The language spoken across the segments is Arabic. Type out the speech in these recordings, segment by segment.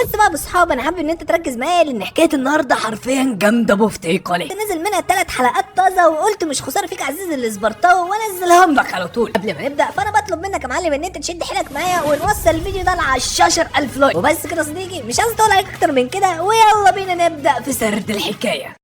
بس بقى بصحاب انا حابب ان انت تركز معايا لان حكايه النهارده حرفيا جامده بفتيقه ليه. نزل منها 3 حلقات طازه وقلت مش خساره فيك عزيزي الاسبرتاوي وانزلهم لك على طول. قبل ما نبدا فانا بطلب منك يا معلم ان انت تشد حيلك معايا ونوصل الفيديو ده ل 10000 لايك وبس كده يا صديقي، مش عايز اطول عليك اكتر من كده، ويلا بينا نبدا في سرد الحكايه.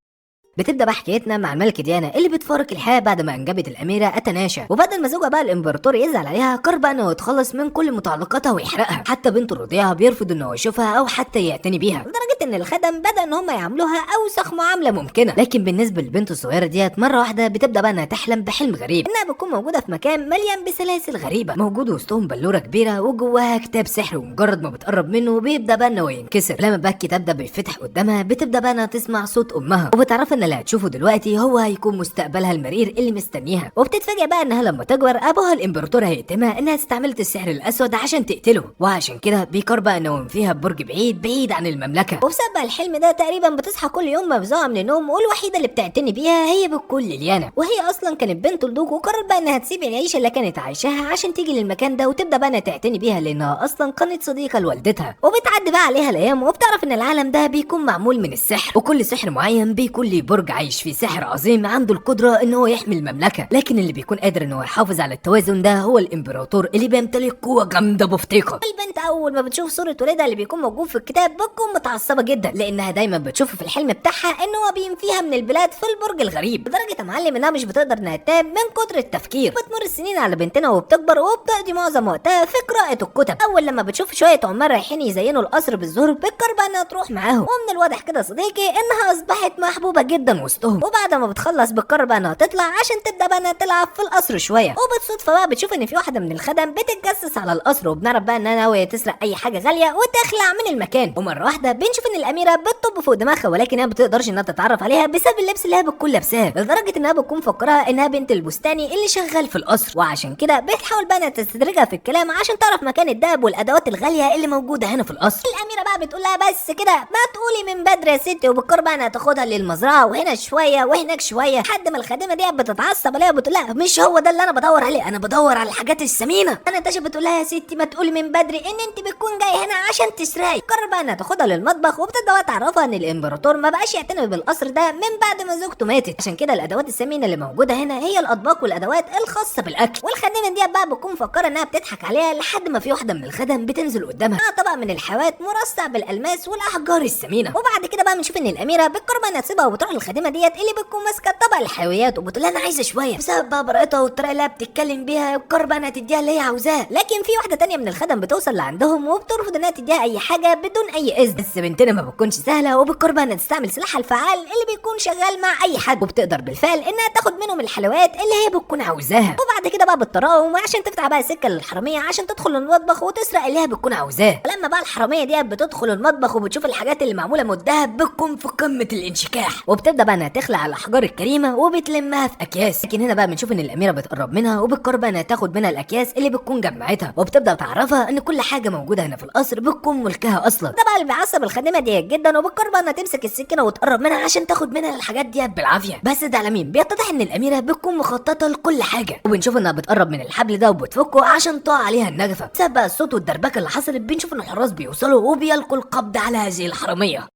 بتبدا بقى حكايتنا مع الملكه ديانا اللي بتفارق الحياه بعد ما انجبت الاميره اتناشا، وبدل ما زوجها بقى الامبراطور يزعل عليها قرر بقى انه يتخلص من كل متعلقاتها ويحرقها، حتى بنته الرضيعه بيرفض انه يشوفها او حتى يعتني بيها، لدرجه ان الخدم بدا ان هم يعاملوها اوسخ معامله ممكنه. لكن بالنسبه للبنت الصغيره ديت مره واحده بتبدا بقى انها تحلم بحلم غريب، انها بتكون موجوده في مكان مليان بسلاسل غريبه، موجود وسطهم بلوره كبيره وجواها كتاب سحر، ومجرد ما بتقرب منه بيبدا بقى انه ينكسر. لما بقى الكتاب ده بيتفتح قدامها بتبدا بقى انها تسمع صوت امها، وبتعرف ان اللي هتشوفه دلوقتي هو هيكون مستقبلها المرير اللي مستنيها. وبتتفاجئ بقى انها لما تكبر ابوها الامبراطور هيتمها انها استعملت السحر الاسود عشان تقتله، وعشان كده بيقرر بقى انه فيها برج بعيد عن المملكه. وبسبب الحلم ده تقريبا بتصحى كل يوم مفزوعه من النوم، والوحيده اللي بتعتني بيها هي بتكون ليليانا، وهي اصلا كانت بنت لدوق، وقررت بقى انها تسيب العيشه اللي كانت عايشاها عشان تيجي للمكان ده وتبدا بقى انها تعتني بيها لانها اصلا كانت صديقه لوالدتها. وبتعدي بقى عليها الايام وبتعرف ان العالم ده بيكون معمول من السحر، وكل سحر معين بيكون ليه برج عايش فيه سحر عظيم عنده القدره ان هو يحمي المملكه، لكن اللي بيكون قادر ان هو يحافظ على التوازن ده هو الامبراطور اللي بيمتلك قوه جامده بفتيقه. البنت اول ما بتشوف صوره والدها اللي بيكون موجود في الكتاب بتكون متعصبه جدا، لانها دايما بتشوفه في الحلم بتاعها ان هو بينفيها من البلاد في البرج الغريب، لدرجه يا معلم انها مش بتقدر انها تنام من كتر التفكير. بتمر السنين على بنتنا وبتكبر وبتقضي معظم وقتها في قراءه الكتب. اول لما بتشوف شويه عمال رايحين يزينوا القصر بالزهور بتقرر بقى انها تروح معاهم، ومن الواضح كده صديقي انها اصبحت محبوبه جدا وسطهم. وبعد ما بتخلص بتقرر بقى انها تطلع عشان تبدا بقى انها تلعب في القصر شويه، وبالصدفه بقى بتشوف ان في واحده من الخدم بتتجسس على القصر، وبنعرف بقى انها ناويه تسرق اي حاجه غاليه وتخلع من المكان. ومره واحده بنشوف ان الاميره بتطب فوق دماغها، ولكن هي ما بتقدرش انها تتعرف عليها بسبب اللبس اللي هي بتكون لابساه، لدرجه انها بتكون فكرها انها بنت البستاني اللي شغال في القصر، وعشان كده بتحاول بقى انها تستدرجها في الكلام عشان تعرف مكان الدهب والادوات الغاليه اللي موجوده هنا في القصر. الاميره بقى بتقول لها بس كده ما تقولي من بدري يا ستي، وبتقرر بقى انها تاخدها للمزرعه وهنا شويه وهناك شويه، لحد ما الخادمه دي بتتعصب عليها وبتقول لها مش هو ده اللي انا بدور عليه، انا بدور على الحاجات الثمينه. انا تاشا بتقول لها يا ستي ما تقولي من بدري ان انت بتكون جاي هنا عشان تسرقي. قرر بقى انها تاخدها للمطبخ وبتبدا بقى تعرفها ان الامبراطور ما بقاش يعتني بالقصر ده من بعد ما زوجته ماتت، عشان كده الادوات الثمينه اللي موجوده هنا هي الاطباق والادوات الخاصه بالاكل. والخادمه دي بقى بتكون مفكره انها بتضحك عليها لحد ما في واحده من الخدم بتنزل قدامها مع طبق من الحوات مرصع بالالماس والاحجار الثمينه. وبعد كده بقى بنشوف ان الاميره بتقرر بقى انها تسيبها وبتروح للخادمه ديت اللي بتكون ماسكه طبق الحلويات، وبتقول لها انا عايزه شويه، بسبب بقى براءتها والطريقه اللي بتتكلم بيها بتقرر بقى انها تديها اللي هي عاوزاه. لكن في واحده تانية من الخدم بتوصل لعندهم وبترفض انها تديها اي حاجه بدون اي اذن، بس بنتنا ما بتكونش سهله وبتقرر بقى انها تستعمل سلاحها الفعال اللي بيكون شغال مع اي حد، وبتقدر بالفعل انها تاخد منهم الحلويات اللي هي بتكون عاوزاها. وبعد كده بقى بالتراوم عشان تفتح بقى سكه للحراميه عشان تدخل المطبخ وتسرق اللي هي بتكون عاوزاه. لما بقى الحراميه دي بتدخل المطبخ وبتشوف الحاجات اللي معموله من الدهب بتكون في قمه الانشكاح، وبتبدا بقى انها تخلع الاحجار الكريمه وبتلمها في اكياس. لكن هنا بقى بنشوف ان الاميره بتقرب منها وبتقرر بقى انها تاخد منها الاكياس اللي بتكون جمعتها، وبتبدا تعرفها ان كل حاجه موجوده هنا في القصر بتكون ملكها اصلا. ده بقى اللي بيعصب الخادمه دي جدا، وبتقرر بقى انها تمسك السكينه وتقرب منها عشان تاخد منها الحاجات دي بالعافيه. بس ده على مين؟ بيتضح ان الاميره بتكون مخططه لكل حاجه، وبنشوف انها بتقرب من الحبل ده وبتفكه عشان تقع عليها النجفه. بسبب بقى الصوت والدربكه اللي حصلت بنشوف ان الحراس بيوصلوا وبيلقوا القبض على هذه الحراميه.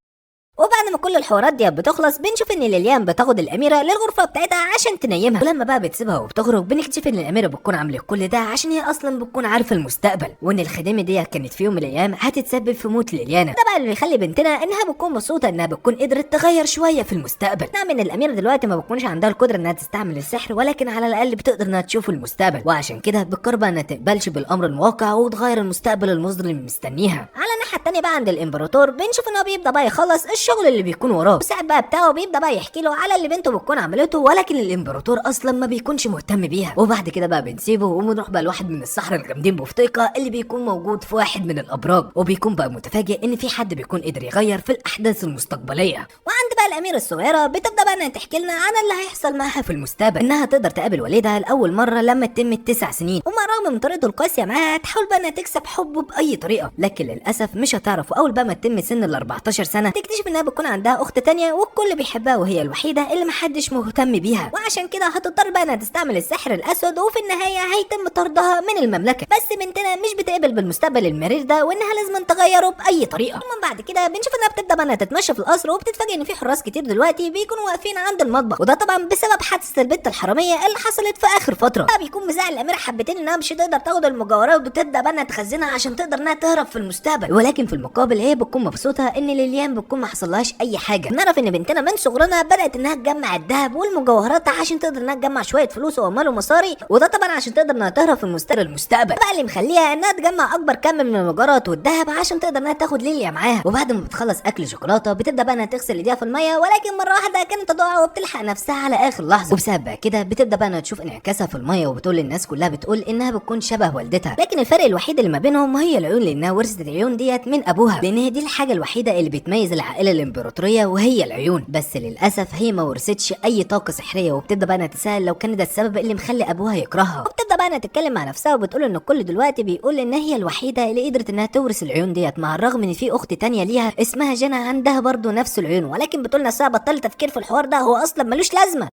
وبعد ما كل الحوارات دي بتخلص بنشوف ان ليليان بتاخد الاميره للغرفه بتاعتها عشان تنيمها، ولما بقى بتسيبها وبتخرج بنكتشف ان الاميره بتكون عامله كل ده عشان هي اصلا بتكون عارفه المستقبل، وان الخادمه دي كانت في يوم من الايام هتتسبب في موت ليليانا. ده بقى اللي بيخلي بنتنا انها بتكون مبسوطه انها بتكون قدرت تغير شويه في المستقبل. نعم ان الاميره دلوقتي ما بتكونش عندها القدره انها تستعمل السحر، ولكن على الاقل بتقدر انها تشوف المستقبل، وعشان كده بتقرر انها تقبلش بالامر الواقع وتغير المستقبل المظلم اللي مستنيها. على الناحيه الثانيه بقى عند الامبراطور بنشوف انه بيبدا بقى يخلص الشغل اللي بيكون وراه، والساعد بقى بتاعه بيبدا بقى يحكي له على اللي بنته بتكون عملته، ولكن الامبراطور اصلا ما بيكونش مهتم بيها. وبعد كده بقى بنسيبه وبنروح بقى لواحد من السحرة الجامدين بفتيقه اللي بيكون موجود في واحد من الابراج، وبيكون بقى متفاجئ ان في حد بيكون قدر يغير في الاحداث المستقبليه. وعند بقى فالاميره الصغيره بتبدا بقى انها تحكي لنا عن اللي هيحصل معاها في المستقبل، انها تقدر تقابل والدها لاول مره لما تتم ال9 سنين، ومع الرغم من طريقته القاسيه معاها تحاول بقى انها تكسب حبه باي طريقه، لكن للاسف مش هتعرف. واول بقى ما تتم سن ال 14 سنه تكتشف انها بتكون عندها اخت تانية والكل بيحبها وهي الوحيده اللي محدش مهتم بيها، وعشان كده هتضطر بقى انها تستعمل السحر الاسود، وفي النهايه هيتم طردها من المملكه. بس بنتنا مش بتقبل بالمستقبل المرير ده وانها لازم تغيره باي طريقه. ومن بعد كده بنشوف انها بتبدا بقى انها تتمشى في القصر، وبتتفاجئ ان في حراس كتير دلوقتي بيكونوا واقفين عند المطبخ، وده طبعا بسبب حادثه البت الحراميه اللي حصلت في اخر فتره. بيكون مزعل الاميره حبتين انها مش هتقدر تاخد المجوهرات وتبدا بقى انها تخزنها عشان تقدر انها تهرب في المستقبل، ولكن في المقابل هي بتكون مبسوطه ان ليليان بتكون ما حصلهاش اي حاجه. نعرف ان بنتنا من صغرنا بدات انها تجمع الذهب والمجوهرات عشان تقدر انها تجمع شويه فلوس واموال ومصاري، وده طبعا عشان تقدر انها تهرب في المستقبل بقى اللي مخليها انها تجمع اكبر كم من المجوهرات والذهب عشان تقدر انها تاخد ليليا معاها. وبعد ما بتخلص اكل شوكولاته بتبدا بقى انها تغسل ايديها في الميه، ولكن مره واحده كانت تضيع وبتلحق نفسها على اخر لحظه، وبسبب بقى كده بتبدا بقى انها تشوف انعكاسها في الميه، وبتقول للناس كلها بتقول انها بتكون شبه والدتها، لكن الفرق الوحيد اللي ما بينهم هي العيون، لانها ورثت العيون ديت من ابوها، لان هي دي الحاجه الوحيده اللي بتميز العائله الامبراطوريه وهي العيون. بس للاسف هي ما ورثتش اي طاقه سحريه، وبتبدا بقى انها تسال لو كان ده السبب اللي مخلي ابوها يكرهها، وبتبدا بقى انها تتكلم مع نفسها وبتقول ان الكل دلوقتي بيقول ان هي الوحيده اللي قدرت انها تورث العيون ديت، مع الرغم ان في اخت تانية ليها اسمها جنى عندها برضو نفس العيون، ولكن بتقول نفسها بطل تفكير في الحوار ده، هو اصلا ملوش لازمه،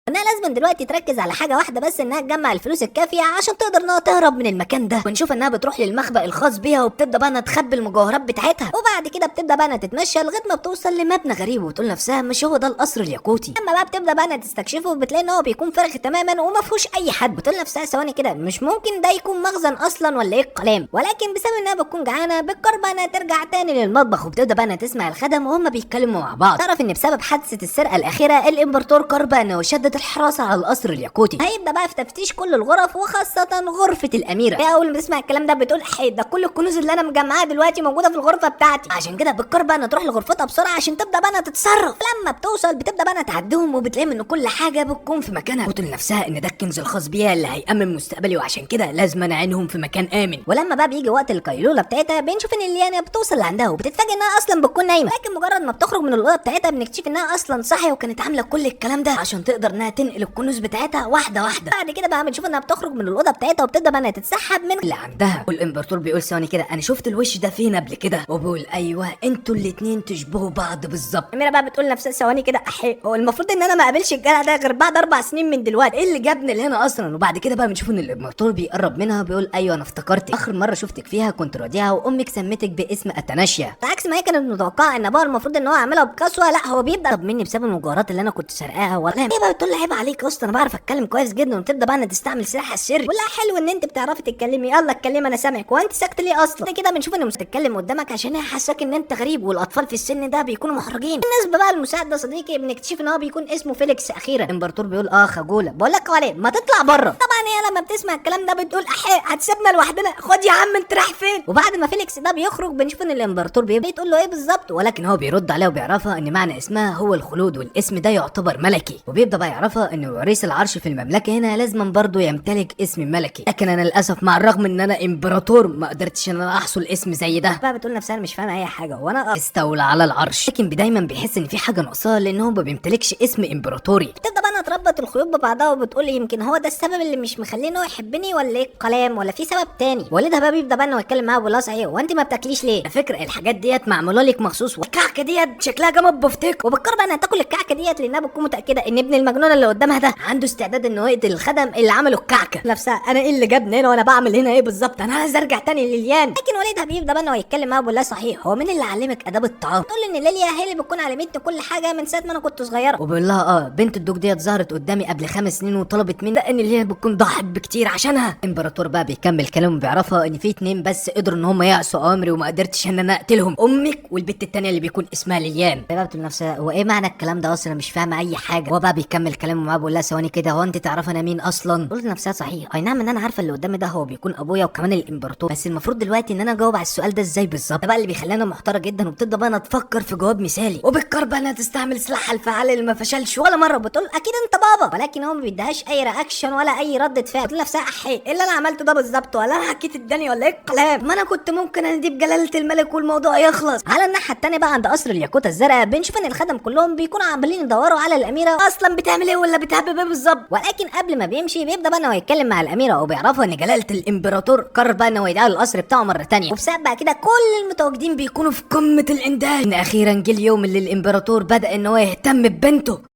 انها لازم دلوقتي تركز على حاجه واحده بس، انها تجمع الفلوس الكافيه عشان تقدر انها تهرب من المكان ده. ونشوف انها بتروح للمخبأ الخاص بيها وبتبدا بقى انها تخبي المجوهرات بتاعتها، وبعد كده بتبدا بقى انها تتمشى لغايه ما بتوصل لمبنى غريب، وتقول نفسها مش هو ده القصر الياقوتي. اما بقى بتبدا بقى انها تستكشفه بتلاقي ان هو بيكون فارغ تماما وما فيهوش اي حد، بتقول نفسها ثواني كده مش ممكن ده يكون مخزن اصلا ولا ايه الكلام، ولكن بسبب انها بتكون جعانه بتقرر بقى انها ترجع تاني للمطبخ، وبتبدا بقى انها تسمع الخدم وهم بيتكلموا مع بعض. تعرف ان بسبب حادثه السرقه الاخيره الامبراطور قرر بقى انه يشدد الحراسه على القصر الياقوتي، هيبدا بقى في تفتيش كل الغرف وخاصه غرفه الاميره. هي اول ما تسمع الكلام ده بتقول ده كل الكنوز اللي انا مجمعاها دلوقتي موجوده في الغرفه بتاعتي، عشان كده بتقرر بقى انها تروح لغرفتها بسرعه عشان تبدا بقى انها تتصرف. لما بتوصل بتبدا بقى انها تعدهم وبتلاقي ان كل حاجه بتكون في مكانها، وتقول لنفسها ان ده الكنز الخاص بيها اللي هيامن مستقبلي، وعشان كده لازم اعينهم في مكان امن. ولما بقى بيجي وقت القيلوله بتاعتها بنشوف ان ليانا بتوصل لعندها وبتتفاجئ انها اصلا بتكون نايمه، لكن مجرد ما بتخرج من الاوضه بتاعتها بنكتشف انها اصلا صاحيه وكانت عامله كل الكلام ده عشان تقدر انها تنقل الكنوز بتاعتها واحده واحده. بعد كده بقى بنشوف انها بتخرج من الاوضه بتاعتها وبتبدا بقى انها تتسحب من اللي عندها، والامبراطور بيقول ثواني كده انا شفت الوش ده فين قبل كده، وبيقول ايوه انتوا الاتنين تشبهوا بعض بالظبط. اميره بقى بتقول نفسها ثواني كده هو المفروض ان انا ما اقابلش الجدع ده غير بعد 4 سنين من دلوقتي، ايه اللي جابني لهنا اصلا؟ وبعد كده بقى بنشوف ان الامبراطور بيقرب منها وبيقول ايوه انا افتكرتك، اخر مره شفتك فيها كنت رضيعه وامك سمتك باسم اتناشيا، عكس ما هي كانت متوقعه ان ابوها المفروض ان هو يعملها بقسوه، لا هو بيبدا طب مني بسبب المجوهرات اللي انا كنت سرقاها. ولا هي بقى بتقول لها عيب عليك يا اسطى انا بعرف اتكلم كويس جدا، وتبدا بقى انها تستعمل سلاحها السري، ولا حلو ان انت بتعرفي تتكلمي، يلا اتكلمي انا سامعك، وانت ساكته ليه اصلا؟ كده بنشوف ان بتتكلم قدامك عشان هي حاساك ان انت غريب، والاطفال في السن ده بيكونوا محرجين. بالنسبه بقى للمساعد ده صديقي بنكتشف ان هو بيكون اسمه فيليكس. اخيرا الامبراطور بيقول خجوله بقول لك عليه ما تطلع بره. طبعا هي لما بتسمع الكلام ده بتقول هتسيبنا لوحدنا، خد يا عم انت رايح فين؟ وبعد ما فيليكس ده بيخرج بنشوف ان الامبراطور بتقول له ايه بالظبط، ولكن هو بيرد عليها وبيعرفها ان معنى اسمها هو الخلود، والاسم ده يعتبر ملكي، وبيبدا بقى يعرفها ان وريث العرش في المملكه هنا لازم برضه يمتلك اسم ملكي، لكن انا للاسف مع الرغم ان انا امبراطور ما قدرتش ان انا احصل اسم زي ده. بقى بتقول نفسها مش فاهمه اي حاجه، وانا استولى على العرش، لكن دايما بيحس ان في حاجه ناقصاه لان هو ما بيمتلكش اسم امبراطوري. بتبدا بقى تربط الخيوط ببعضها وبتقول يمكن هو ده السبب اللي مش مخلينه يحبني، ولا ايه الكلام، ولا في سبب تاني. والدها بقى بيبدا بقى انه يتكلم معاها ويقول لها صحيح وانت ما بتاكليش ليه؟ على فكره الحاجات ديت معموله لك مخصوص، والكعكه ديت شكلها جامد بفتك، وبتقرر بقى انها تاكل الكعكه ديت لانها بتكون متاكده ان ابن المجنون اللي قدامها ده عنده استعداد انه يقتل الخدم اللي عملوا الكعكه. نفسها انا ايه اللي جابني هنا وانا بعمل هنا ايه بالظبط، انا عايز ارجع تاني لليان. لكن والدها بيبدا بقى انه يتكلم معاها ويقول لها صحيح هو مين اللي علمك اداب الطعام؟ تقول ان ليليا هي اللي بتكون علمتني كل حاجه من ساعه ما انا كنت صغيره، وبيقول لها بنت الدوق ديت ظهرت قدامي قبل 5 سنين وطلبت مني ان ليليا بتكون ضحت بكتير عشانها. الامبراطور بقى بيكمل كلامه وبيعرفها ان في 2 بس قدروا ان هم يعصوا امري وما قدرتش ان انا اقتلهم، امك والبنت التانيه اللي بيكون اسمها ليليان. بقى بتقول نفسها هو ايه معنى الكلام ده اصلا، مش فاهمه اي حاجه. هو بقى بيكمل كلامه معاه بيقول لها ثواني كده هو انت تعرف انا مين اصلا؟ قلت لنفسها صحيح اي نعم ان انا عارفه اللي قدامي ده هو بيكون ابويا وكمان الامبراطور، بس المفروض دلوقتي ان انا اجاوب على السؤال ده ازاي بالظبط. ده بقى اللي بيخلينا محتاره جدا، وبتبدا بقى تفكر في جواب مثالي، وبتقرر بقى انها تستعمل سلاحها الفعال اللي ما فشلش ولا مره، بتقول اكيد انت بابا، ولكن هو ما بيديهاش اي رياكشن ولا اي ردة فعل. بتقول نفسها احي ايه اللي انا عملته ده بالظبط، ولا انا حكيت الدنيا ولا ايه الكلام، ما انا كنت ممكن انديب جلالة الملك والموضوع يخلص. على الناحية التانية بقى عند قصر الياقوتة الزرقاء بنشوف ان الخدم كلهم بيكونوا عمالين يدوروا على الاميرة اصلا بتعمل ايه ولا بتهبب ايه بالظبط. ولكن قبل ما بيمشي بيبدا بقى انه يتكلم مع الاميرة، وبيعرفوا ان جلالة الامبراطور قرر بقى انه يدعي القصر بتاعه مرة تانية. وبسبب بقى كده كل المتواجدين بيكونوا في قمة الاندهاش ان اخيرا جه اليوم اللي الامبراطور بدا ان هو يهتم ببنته.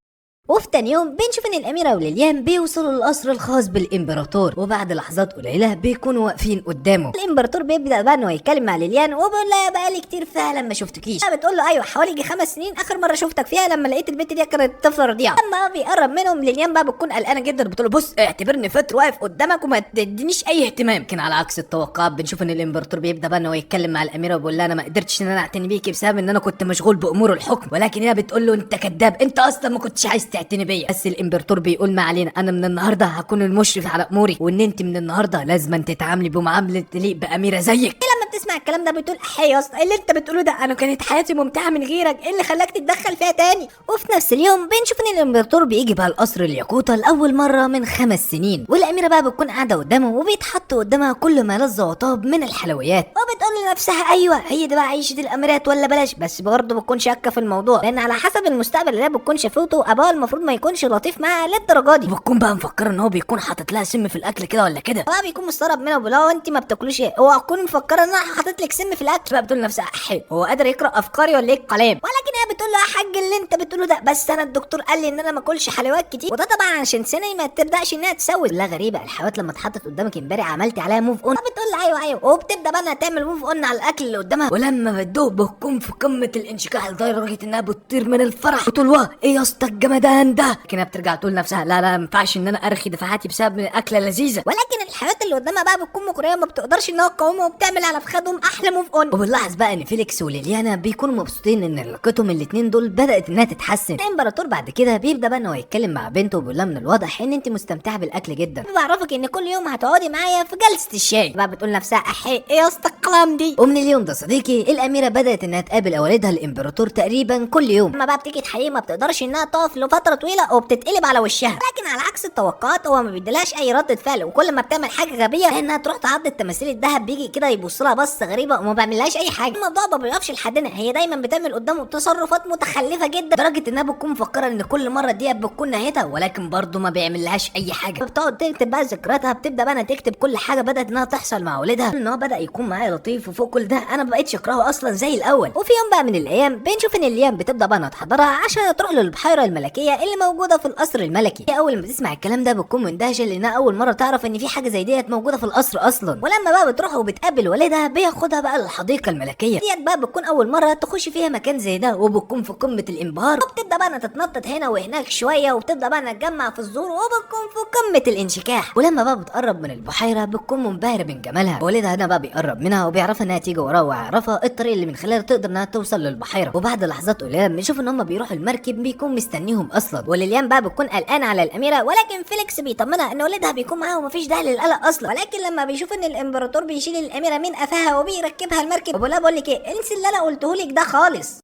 وفي تاني يوم بنشوف ان الاميره وليليان بيوصلوا للقصر الخاص بالامبراطور، وبعد لحظات قليله بيكونوا واقفين قدامه. الامبراطور بيبدا بقى انه يتكلم مع ليليان وبيقول لها بقالي كتير فعلا ما شفتكيش. بتقول له ايوه حوالي 5 سنين اخر مره شفتك فيها لما لقيت البنت دي كانت طفله رضيعه. لما بيقرب منهم ليليان بقى بتكون قلقانه جدا، بتقول له بص اعتبرني فتر واقف قدامك وما تدينيش اي اهتمام. لكن على عكس التوقعات بنشوف ان الامبراطور بيبدا بقى انه يتكلم مع الاميره وبيقول لها انا ما قدرتش ان انا اعتني بيكي بسبب ان انا كنت مشغول بامور الحكم. ولكن هي بتقول له انت كذاب، انت اصلا ما كنتش عايز تعتني بيا. بس الامبراطور بيقول ما علينا، انا من النهارده هكون المشرف على اموري، وان انت من النهارده لازم تتعاملي بمعامله تليق باميره زيك. لما بتسمع الكلام ده بتقول احي يا اسطى اللي انت بتقوله ده، انا كانت حياتي ممتعه من غيرك، ايه اللي خلاك تتدخل فيها تاني؟ وفي نفس اليوم بنشوف ان الامبراطور بيجي بقى القصر الياقوتة لاول مره من 5 سنين، والاميره بقى بتكون قاعده قدامه وبيتحط قدامها كل ما لذ وطاب من الحلويات، وبتقول لنفسها ايوه هي دي بقى عيشه الاميرات ولا بلاش. بس برضه بتكون شاكه في الموضوع، لان على حسب المستقبل اللي بتكون شافته ابوها المفروض ما يكونش لطيف معاها للدرجه دي. بتكون بقى مفكره ان هو بيكون حاطط لها سم في الاكل كده ولا كده، بقى بيكون مستغرب منها وبيقول لها انت ما بتاكلوش ايه، هو اكون مفكره ان انا حاطط لك سم في الاكل. بقى بتقول لنفسها احي هو قادر يقرا افكاري ولا ايه الكلام. ولكن هي بتقول له يا حاج اللي انت بتقوله ده، بس انا الدكتور قال لي ان انا ما اكلش حلويات كتير، وده طبعا عشان سني ما تبداش انها تسوي. لا غريبه الحلويات لما اتحطت قدامك امبارح عملتي عليها موف اون. بتقول له ايوه وبتبدا بقى انها تعمل موف اون على الاكل اللي قدامها، ولما بتدوق بتكون في قمه الانشكاح لدرجه انها بتطير من الفرح، بتقول واه ايه يا اسطى الجمدان ده. لكنها بترجع تقول لنفسها لا ما ينفعش ان انا ارخي دفعاتي بسبب اكله لذيذه. ولكن الحلويات اللي قدامها بقى بتكون مقريه ما بتقدرش انها تقاومها، وبتعمل على فخادهم احلى موف اون. وبنلاحظ بقى ان فيليكس وليليانا بيكونوا مبسوطين ان علاقتهم الاثنين دول بدات انها تتحسن. الامبراطور بعد كده بيبدا بقى انه يتكلم مع بنته وبيقول لها من الواضح ان انت مستمتعه بالاكل جدا، بعرفك ان كل يوم هتقعدي معايا في جلسه الشاي. بقى بتقول نفسها احي ايه يا اسطى الكلام دي. ومن اليوم ده صديقي الاميره بدات انها تقابل والدها الامبراطور تقريبا كل يوم. لما بقى بتيجي تحييه ما بتقدرش انها تقف لفتره طويله وبتتقلب على وشها. لكن على عكس التوقعات هو ما بيديلهاش اي ردة فعل، وكل ما بتعمل حاجه غبيه انها تروح تعض التماثيل الذهب بيجي كده يبص لها بصه غريبه وما بيعملهاش اي حاجه. الموضوع ما بيقفش لحدنا، هي دايما بتعمل قدامه تصرفات متخلفه جدا لدرجه انها بتكون مفكره ان كل مره دي بتكون نهايتها، ولكن برضه ما بيعملهاش اي حاجه. بتقعد تكتب بقى ذكرياتها، بتبدا بقى تكتب كل حاجه بدات انها تحصل مع والدها، ان هو بدا يكون معايا لطيف، وفوق كل ده انا ما بقتش اكرهه اصلا زي الاول. وفي يوم بقى من الايام بنشوف ان ليليان بتبدا بقى تحضرها عشان تروح للبحيره الملكيه اللي موجوده في القصر الملكي. هي اول ما تسمع الكلام ده بتكون مندهشه لانها اول مره تعرف ان في حاجه زي ديت موجوده في القصر اصلا. ولما بقى بتروح وبتقابل والدها بياخدها بقى للحديقه الملكيه ديت، بقى بتكون اول مره تخش فيها مكان زي ده، وبتكون في قمه الانبهار، وبتبدا بقى تتنطط هنا وهناك شويه، وبتبدا بقى تتجمع في الزور، وبتكون في قمه الانشكاح. ولما بقى بتقرب من البحيره بتكون منبهره من جمالها. والدها هنا بقى بيقرب منها وبيعرفها انها تيجي وراه، ويعرفها الطريق اللي من خلاله تقدر انها توصل للبحيره. وبعد لحظات قليله بنشوف ان هم بيروحوا المركب بيكون مستنيهم اصلا. وليليان بقى بتكون قلقانه على الاميره، ولكن فيليكس بيطمنها ان والدها بيكون معاها ومفيش داعي للقلق اصلا. ولكن لما بيشوف ان الامبراطور بيشيل الاميره من قفاها وبيركبها المركب، بقول لك ايه انسي اللي انا قلته لك ده خالص.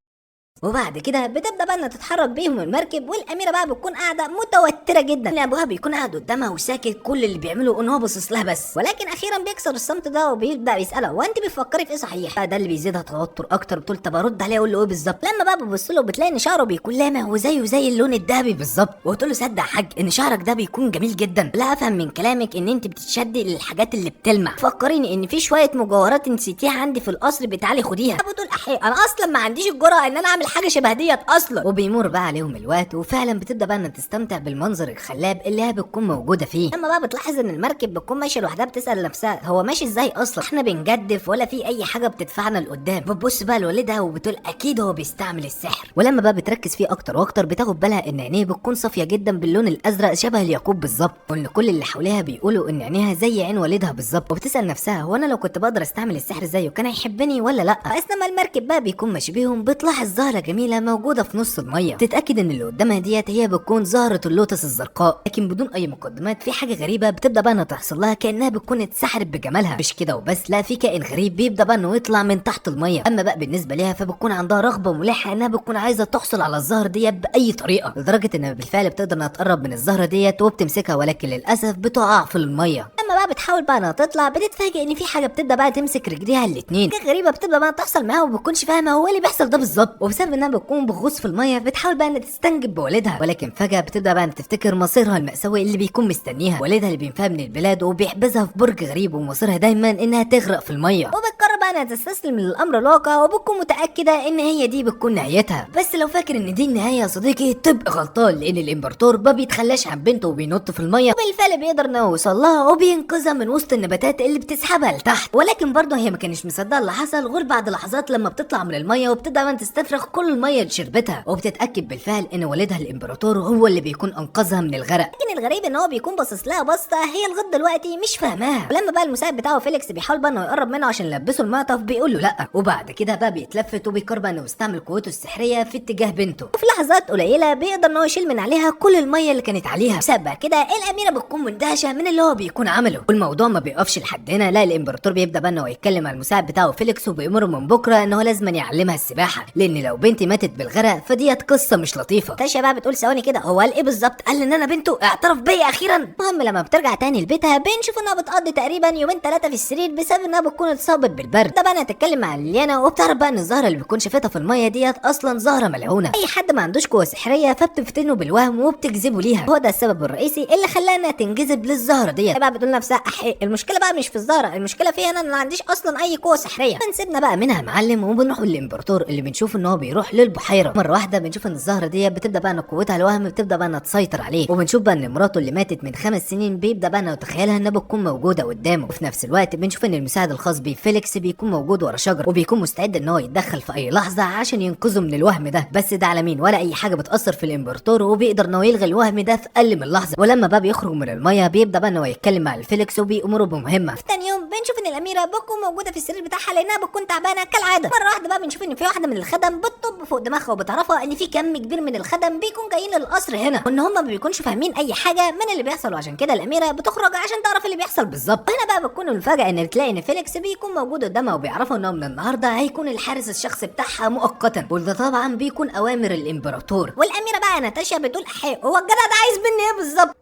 وبعد كده بتبدا بقى انها تتحرك بيهم المركب، والاميره بقى بتكون قاعده متوتره جدا ان ابوها بيكون قاعد قدامها وساكت، كل اللي بيعمله ان هو باصص لها بس. ولكن اخيرا بيكسر الصمت ده وبيبدا يسالها هو انت بتفكري في ايه صحيح. ده اللي بيزيدها توتر اكتر، بتقول طب ارد عليه اقول له ايه بالظبط. لما بقى بتبص له بتلاقي ان شعره بيكون لامع وزيه زي اللون الذهبي بالظبط، وتقول له صدق يا حاج ان شعرك ده بيكون جميل جدا، لا افهم من كلامك ان انت بتتشدي للحاجات اللي بتلمع، فكريني ان في شويه مجوهرات نسيتيها عندي في القصر بتعالي خديها. بتقول احي انا اصلا ما عنديش الجرأه ان انا اعمل حاجه شبه ديت اصلا. وبيمر بقى عليهم الوقت، وفعلا بتبدا بقى انها تستمتع بالمنظر الخلاب اللي هي بتكون موجوده فيه. لما بقى بتلاحظ ان المركب بتكون ماشيه لوحدها بتسال نفسها هو ماشي ازاي اصلا، احنا بنجدف ولا في اي حاجه بتدفعنا لقدام. بتبص بقى لوالدها وبتقول اكيد هو بيستعمل السحر. ولما بقى بتركز فيه اكتر واكتر بتاخد بالها ان عينيه بتكون صافيه جدا باللون الازرق شبه الياقوت بالظبط، وان كل اللي حواليها بيقولوا ان عينيها زي عين والدها بالظبط. وبتسال نفسها هو انا لو كنت بقدر استعمل السحر زيه كان هيحبني ولا لا. فاثناء ما المركب بقى بيكون ماشي بيهم بتلاحظ ظاهره جميله موجوده في نص الميه، تتاكد ان اللي قدامها ديت هي بتكون زهره اللوتس الزرقاء. لكن بدون اي مقدمات في حاجه غريبه بتبدا بقى انها تحصل لها، كانها بتكون اتسحرت بجمالها. مش كده وبس، لا في كائن غريب بيبدا بقى انه يطلع من تحت الميه. اما بقى بالنسبه ليها فبتكون عندها رغبه ملحه انها بتكون عايزه تحصل على الزهره ديت باي طريقه، لدرجه انها بالفعل بتقدر انها تقرب من الزهره ديت وبتمسكها، ولكن للاسف بتقع في الميه. اما بقى بتحاول بقى انها تطلع، بتتفاجئ ان في حاجه بتبدا بقى تمسك رجليها الاتنين. حاجه غريبه بتبدا بقى تحصل معاها وما بتكونش فاهمه هو اللي بيحصل ده بالظبط، وبسبب انها بتكون بغوص في الميه بتحاول بقى انها تستنجد بوالدها، ولكن فجاه بتبدا بقى انها تفتكر مصيرها المأساوي اللي بيكون مستنيها. والدها اللي بينفاها من البلاد وبيحبسها في برج غريب، ومصيرها دايما انها تغرق في الميه. وبتقرر بقى انها تستسلم للامر الواقع، وبتكون متاكده ان هي دي بتكون نهايتها. بس لو فاكر ان دي النهايه يا صديقي تبقى غلطان، لان الامبراطور ما بيتخلاش عن بنته وبينط في الميه، وبالفعل بيقدر انه يوصل لها وبينقذها من وسط النباتات اللي بتسحبها لتحت. ولكن برضه هي ما كانش مصدقه اللي حصل غير بعد لحظات لما بتطلع من الميه وبتبدا بقى تستفرغ كل الميه اللي شربتها، وبتتاكد بالفعل ان والدها الامبراطور هو اللي بيكون انقذها من الغرق. لكن الغريب ان هو بيكون باصص لها بصه هي لغايه دلوقتي مش فاهماها. ولما بقى المساعد بتاعه فيليكس بيحاول بقى انه يقرب منه عشان يلبسه المعطف، بيقول له لا، وبعد كده بقى بيتلفت وبيقرر بقى انه يستعمل قوته السحريه في اتجاه بنته، وفي لحظات قليله بيقدر انه يشيل من عليها كل الميه اللي كانت عليها. بسبب كده الاميره بتكون مندهشه من اللي هو بيكون عمله، والموضوع ما بيقفش لحد هنا. لا، الامبراطور بيبدا بقى انه يتكلم مع المساعد بتاعه فيليكس وبيامره من بكره ان هو لازم يعلمها السباحه، لان لو بنتي ماتت بالغرق فديت قصه مش لطيفه. تاشا بقى بتقول ثواني كده، هو قال ايه بالظبط؟ قال ان انا بنته، اعترف بيا اخيرا. المهم لما بترجع تاني لبيتها بنشوف انها بتقضي تقريبا يومين 3 في السرير بسبب انها بتكون اتصابت بالبرد. ده بقى انا هتتكلم مع ليليانا، وبتعرف بقى ان الزهره اللي بتكون شافتها في الميه ديت اصلا زهره ملعونه. اي حد ما عندوش قوه سحريه فبتفتنه بالوهم وبتجذبه ليها، هو ده السبب الرئيسي اللي خلاها انها تنجذب للزهره ديت. بقى بتقول لنفسها احي، المشكله بقى مش في الزهره، المشكله فيها انا ما عنديش اصلا اي قوه سحريه. فنسيبنا بقى منها معلم، وبنروح للامبراطور اللي بنشوف ان هو بيروح للبحيره. مره واحده بنشوف ان الزهره ديت بتبدا بقى ان قوتها الوهم بتبدا بقى انها تسيطر عليه، وبنشوف بقى ان مراته اللي ماتت من 5 سنين بيبدا بقى انه يتخيلها انها بتكون موجوده قدامه. وفي نفس الوقت بنشوف ان المساعد الخاص بيه فيليكس بيكون موجود ورا شجر، وبيكون مستعد ان هو يتدخل في اي لحظه عشان ينقذه من الوهم ده. بس ده على مين؟ ولا اي حاجه بتاثر في الامبراطور، وبيقدر انه يلغي الوهم ده في اقل من لحظه. ولما بقى بيخرج من الميه بيبدا بقى انه يتكلم مع الفيليكس وبيامره بمهمه. في تاني يوم بنشوف ان الاميره بتكون موجوده في السرير بتاعها لانها بتكون تعبانه كالعاده. مره واحده بقى بنشوف ان في واحده من الخدم بتطب فوق دماغها، وبتعرفها ان في كم كبير من الخدم بيكون جايين للقصر هنا، وان هم ما بيكونش فاهمين اي حاجه من اللي بيحصل، وعشان كده الاميره بتخرج عشان تعرف اللي بيحصل بالظبط. هنا بقى بتكون المفاجاه ان بتلاقي ان فيليكس بيكون موجود قدامها، وبيعرفوا ان من النهارده هيكون الحارس الشخصي بتاعها مؤقتا، وده طبعا بيكون اوامر الامبراطور. والاميره بقى ناتاشا بتقول احي، هو الجدع ده عايز مني ايه بالظبط؟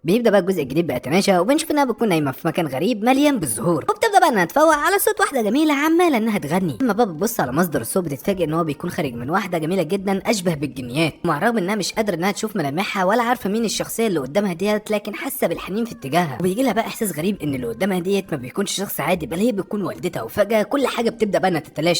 بيبدا بقى الجزء الجديد بيتماشى، وبنشوف انها بتكون نايمه في مكان غريب مليان بالزهور، وبتبدا بقى انها تفوق على صوت واحده جميله عماله انها تغني. اما بقى بتبص على مصدر الصوت بتتفاجئ ان هو بيكون خارج من واحده جميله جدا اشبه بالجنيات، ومع الرغم انها مش قادره انها تشوف ملامحها ولا عارفه مين الشخصيه اللي قدامها ديت، لكن حاسه بالحنين في اتجاهها. وبيجي لها بقى احساس غريب ان اللي قدامها ديت ما بيكونش شخص عادي، بل هي بتكون والدتها. وفجاه كل حاجه بتبدا بقى انها تتلاشى.